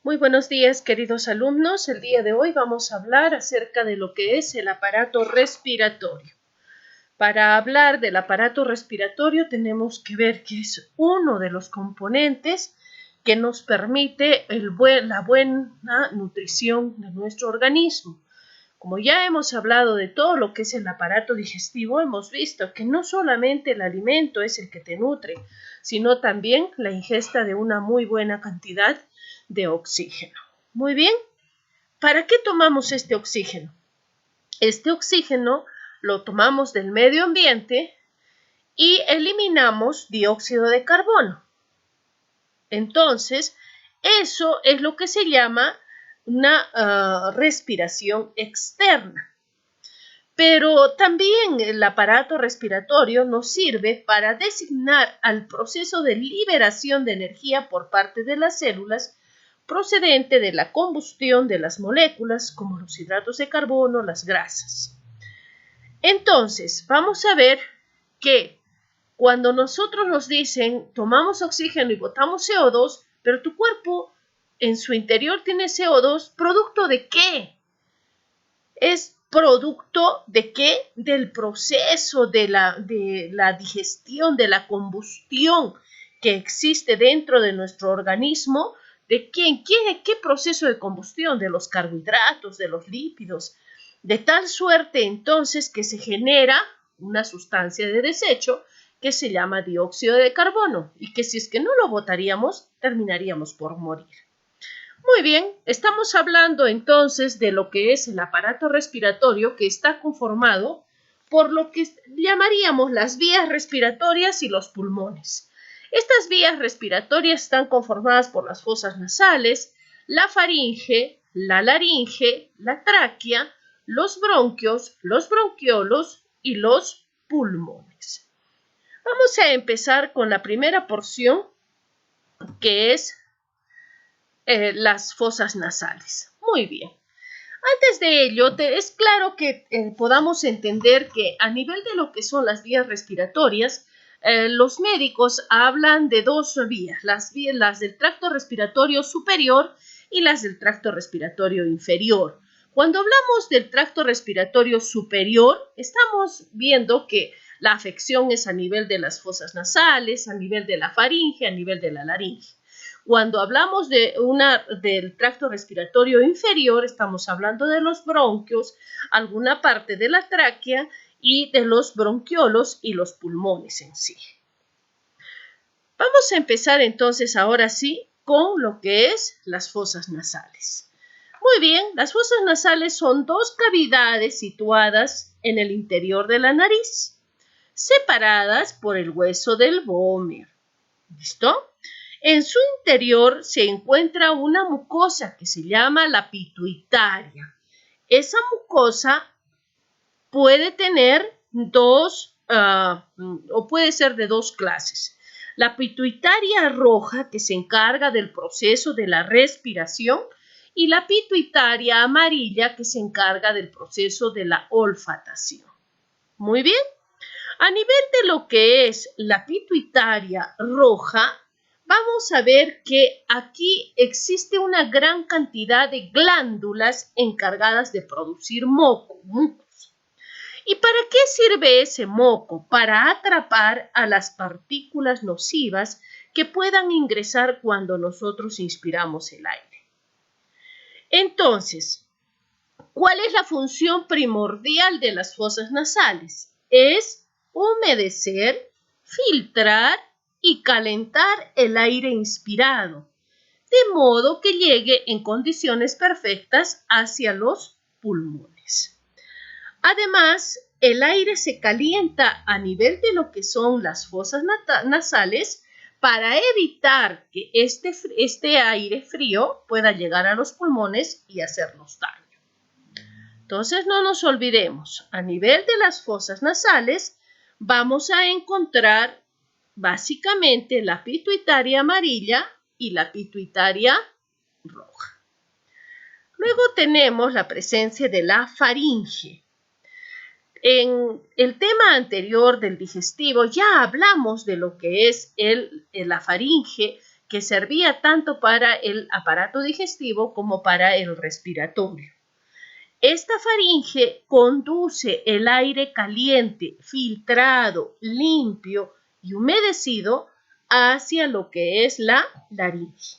Muy buenos días, queridos alumnos. El día de hoy vamos a hablar acerca de lo que es el aparato respiratorio. Para hablar del aparato respiratorio tenemos que ver que es uno de los componentes que nos permite la buena nutrición de nuestro organismo. Como ya hemos hablado de todo lo que es el aparato digestivo, hemos visto que no solamente el alimento es el que te nutre, sino también la ingesta de una muy buena cantidad de oxígeno. Muy bien, ¿para qué tomamos este oxígeno? Este oxígeno lo tomamos del medio ambiente y eliminamos dióxido de carbono. Entonces, eso es lo que se llama una respiración externa. Pero también el aparato respiratorio nos sirve para designar al proceso de liberación de energía por parte de las células procedente de la combustión de las moléculas como los hidratos de carbono, las grasas. Entonces, vamos a ver que cuando nosotros nos dicen tomamos oxígeno y botamos CO2, pero tu cuerpo en su interior tiene CO2, ¿producto de qué? Es producto de qué? Del proceso de la digestión, de la combustión que existe dentro de nuestro organismo. ¿De quién? ¿Qué proceso de combustión? De los carbohidratos, de los lípidos. De tal suerte entonces que se genera una sustancia de desecho que se llama dióxido de carbono y que si es que no lo botaríamos, terminaríamos por morir. Muy bien, estamos hablando entonces de lo que es el aparato respiratorio que está conformado por lo que llamaríamos las vías respiratorias y los pulmones. Estas vías respiratorias están conformadas por las fosas nasales, la faringe, la laringe, la tráquea, los bronquios, los bronquiolos y los pulmones. Vamos a empezar con la primera porción, que es las fosas nasales. Muy bien. Antes de ello, es claro que podamos entender que a nivel de lo que son las vías respiratorias, los médicos hablan de dos vías, las del tracto respiratorio superior y las del tracto respiratorio inferior. Cuando hablamos del tracto respiratorio superior, estamos viendo que la afección es a nivel de las fosas nasales, a nivel de la faringe, a nivel de la laringe. Cuando hablamos del tracto respiratorio inferior, estamos hablando de los bronquios, alguna parte de la tráquea y de los bronquiolos y los pulmones en sí. Vamos a empezar entonces ahora sí con lo que es las fosas nasales. Muy bien, las fosas nasales son dos cavidades situadas en el interior de la nariz, separadas por el hueso del vómer. ¿Listo? En su interior se encuentra una mucosa que se llama la pituitaria. Esa mucosa puede tener o puede ser de dos clases. La pituitaria roja, que se encarga del proceso de la respiración, y la pituitaria amarilla, que se encarga del proceso de la olfatación. Muy bien. A nivel de lo que es la pituitaria roja, vamos a ver que aquí existe una gran cantidad de glándulas encargadas de producir mucos. ¿Y para qué sirve ese moco? Para atrapar a las partículas nocivas que puedan ingresar cuando nosotros inspiramos el aire. Entonces, ¿cuál es la función primordial de las fosas nasales? Es humedecer, filtrar y calentar el aire inspirado, de modo que llegue en condiciones perfectas hacia los pulmones. Además, el aire se calienta a nivel de lo que son las fosas nasales para evitar que este aire frío pueda llegar a los pulmones y hacernos daño. Entonces, no nos olvidemos, a nivel de las fosas nasales vamos a encontrar básicamente la pituitaria amarilla y la pituitaria roja. Luego tenemos la presencia de la faringe. En el tema anterior del digestivo ya hablamos de lo que es la faringe, que servía tanto para el aparato digestivo como para el respiratorio. Esta faringe conduce el aire caliente, filtrado, limpio y humedecido hacia lo que es la laringe.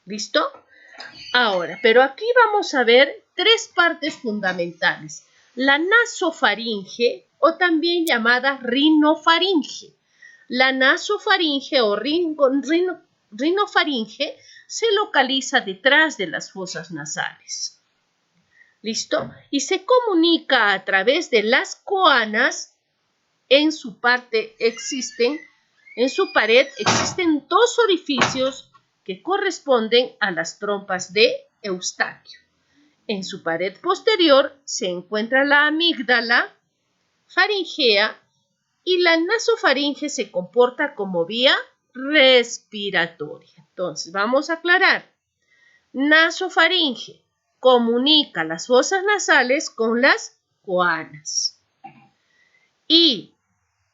¿Listo? Ahora, pero aquí vamos a ver tres partes fundamentales. La nasofaringe o también llamada rinofaringe. La nasofaringe o rinofaringe se localiza detrás de las fosas nasales. ¿Listo? Y se comunica a través de las coanas. En su pared existen dos orificios que corresponden a las trompas de Eustaquio. En su pared posterior se encuentra la amígdala faringea y la nasofaringe se comporta como vía respiratoria. Entonces, vamos a aclarar. Nasofaringe comunica las fosas nasales con las coanas. Y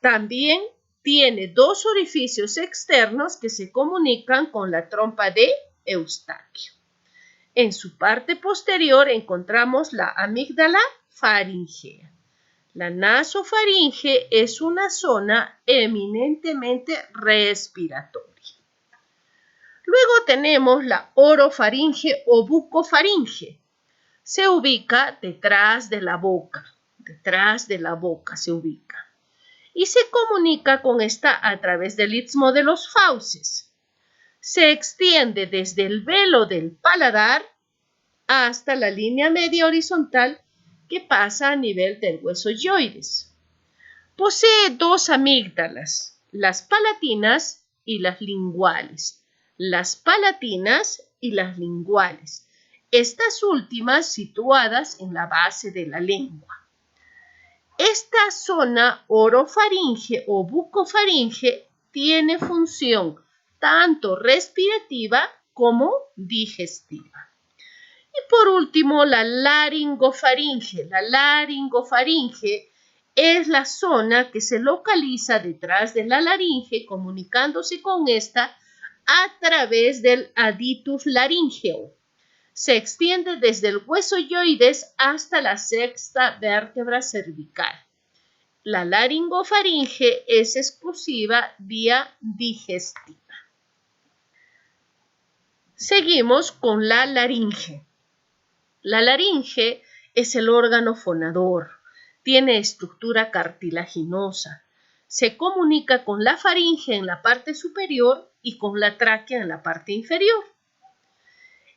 también tiene dos orificios externos que se comunican con la trompa de Eustaquio. En su parte posterior encontramos la amígdala faringea. La nasofaringe es una zona eminentemente respiratoria. Luego tenemos la orofaringe o bucofaringe. Se ubica detrás de la boca. Detrás de la boca se ubica. Y se comunica con esta a través del istmo de los fauces. Se extiende desde el velo del paladar hasta la línea media horizontal que pasa a nivel del hueso yoides. Posee dos amígdalas, las palatinas y las linguales. Las palatinas y las linguales. Estas últimas situadas en la base de la lengua. Esta zona orofaringe o bucofaringe tiene función tanto respirativa como digestiva. Y por último, la laringofaringe. La laringofaringe es la zona que se localiza detrás de la laringe, comunicándose con esta a través del aditus laríngeo. Se extiende desde el hueso yoides hasta la sexta vértebra cervical. La laringofaringe es exclusiva vía digestiva. Seguimos con la laringe. La laringe es el órgano fonador. Tiene estructura cartilaginosa. Se comunica con la faringe en la parte superior y con la tráquea en la parte inferior.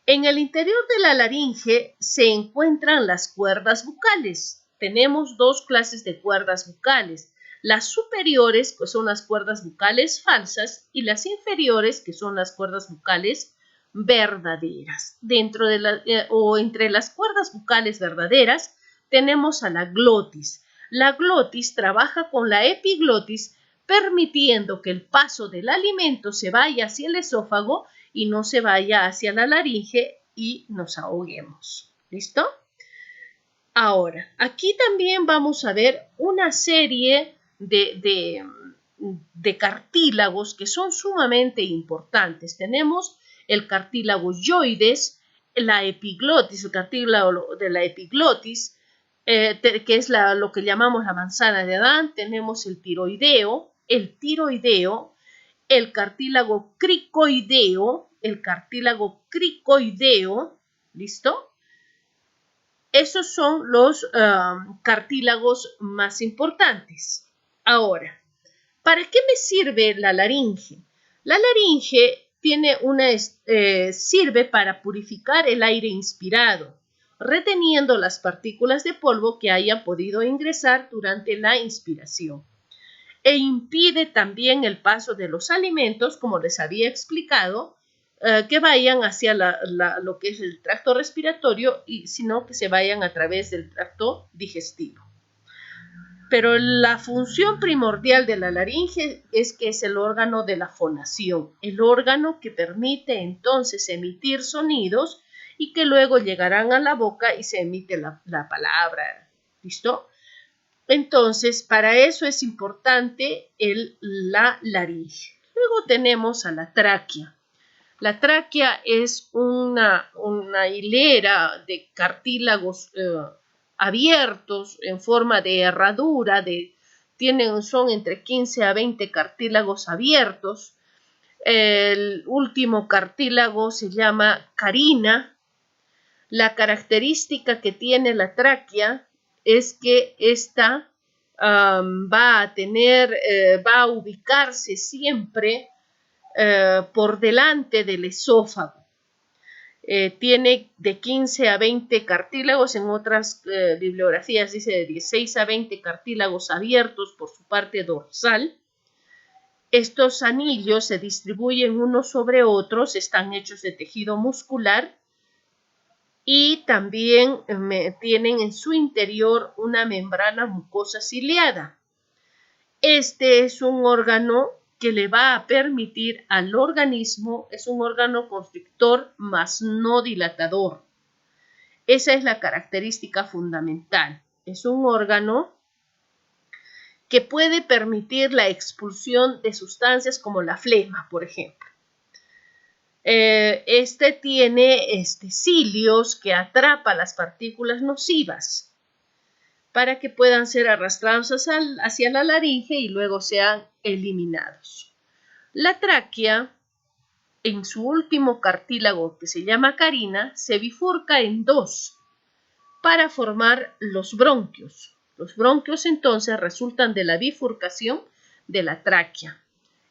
En el interior de la laringe se encuentran las cuerdas bucales. Tenemos dos clases de cuerdas bucales. Las superiores, que son las cuerdas bucales falsas, y las inferiores, que son las cuerdas bucales verdaderas. Dentro de o entre las cuerdas bucales verdaderas tenemos a la glotis. La glotis trabaja con la epiglotis, permitiendo que el paso del alimento se vaya hacia el esófago y no se vaya hacia la laringe y nos ahoguemos. ¿Listo? Ahora, aquí también vamos a ver una serie de cartílagos que son sumamente importantes. Tenemos el cartílago yoides, la epiglotis, el cartílago de la epiglotis, que es lo que llamamos la manzana de Adán. Tenemos el tiroideo, el cartílago cricoideo, ¿listo? Esos son los cartílagos más importantes. Ahora, ¿para qué me sirve la laringe? La laringe sirve para purificar el aire inspirado, reteniendo las partículas de polvo que hayan podido ingresar durante la inspiración. E impide también el paso de los alimentos, como les había explicado, que vayan hacia lo que es el tracto respiratorio, sino que se vayan a través del tracto digestivo. Pero la función primordial de la laringe es que es el órgano de la fonación, el órgano que permite entonces emitir sonidos y que luego llegarán a la boca y se emite la palabra. ¿Listo? Entonces, para eso es importante la laringe. Luego tenemos a la tráquea. La tráquea es una hilera de cartílagos abiertos en forma de herradura, son entre 15 a 20 cartílagos abiertos. El último cartílago se llama carina. La característica que tiene la tráquea es que esta va a ubicarse siempre por delante del esófago. Tiene de 15 a 20 cartílagos, en otras bibliografías dice de 16 a 20 cartílagos abiertos por su parte dorsal. Estos anillos se distribuyen unos sobre otros, están hechos de tejido muscular y también tienen en su interior una membrana mucosa ciliada. Este es un órgano que le va a permitir al organismo, es un órgano constrictor más no dilatador. Esa es la característica fundamental. Es un órgano que puede permitir la expulsión de sustancias como la flema, por ejemplo. Este tiene cilios que atrapa las partículas nocivas para que puedan ser arrastrados hacia la laringe y luego sean eliminados. La tráquea, en su último cartílago, que se llama carina, se bifurca en dos para formar los bronquios. Los bronquios entonces resultan de la bifurcación de la tráquea.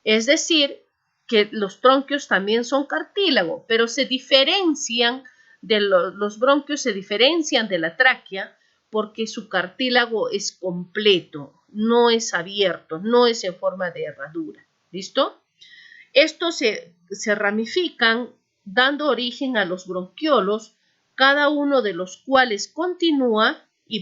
Es decir, que los bronquios también son cartílago, pero se diferencian los bronquios se diferencian de la tráquea porque su cartílago es completo, no es abierto, no es en forma de herradura. ¿Listo? Estos se ramifican dando origen a los bronquiolos, cada uno de los cuales continúa y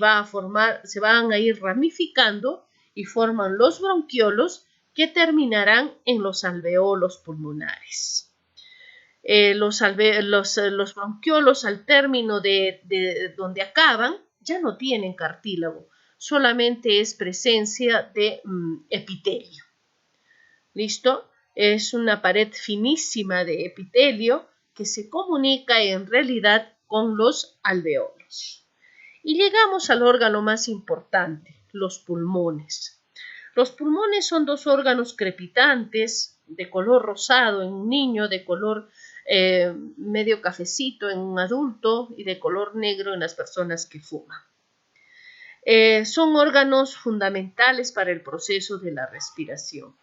se van a ir ramificando y forman los bronquiolos que terminarán en los alveolos pulmonares. Los bronquiolos al término de donde acaban ya no tienen cartílago, solamente es presencia de epitelio. ¿Listo? Es una pared finísima de epitelio que se comunica en realidad con los alveolos. Y llegamos al órgano más importante, los pulmones. Los pulmones son dos órganos crepitantes de color rosado en un niño, de color medio cafecito en un adulto y de color negro en las personas que fuman. Son órganos fundamentales para el proceso de la respiración.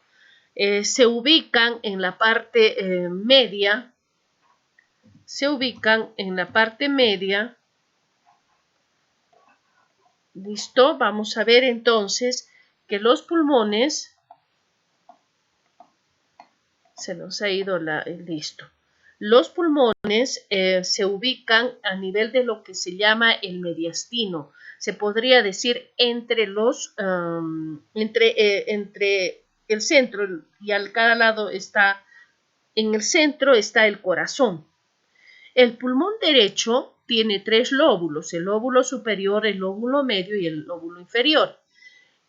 Se ubican en la parte media. ¿Listo? Vamos a ver entonces que los pulmones, se nos ha ido listo. Los pulmones se ubican a nivel de lo que se llama el mediastino. Se podría decir entre el centro y al cada lado en el centro está el corazón. El pulmón derecho tiene 3 lóbulos, el lóbulo superior, el lóbulo medio y el lóbulo inferior.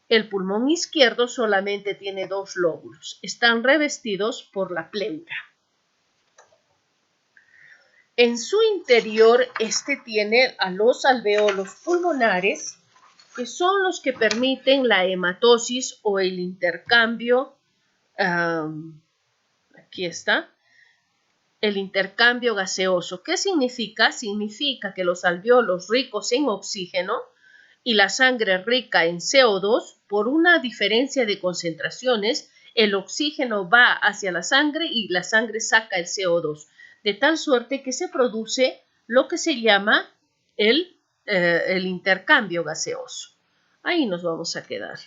El pulmón izquierdo solamente tiene 2 lóbulos. Están revestidos por la pleura. En su interior, tiene a los alveolos pulmonares, que son los que permiten la hematosis o el intercambio. Aquí está. El intercambio gaseoso. ¿Qué significa? Significa que los alveolos ricos en oxígeno y la sangre rica en CO2, por una diferencia de concentraciones, el oxígeno va hacia la sangre y la sangre saca el CO2, de tal suerte que se produce lo que se llama el intercambio gaseoso. Ahí nos vamos a quedar.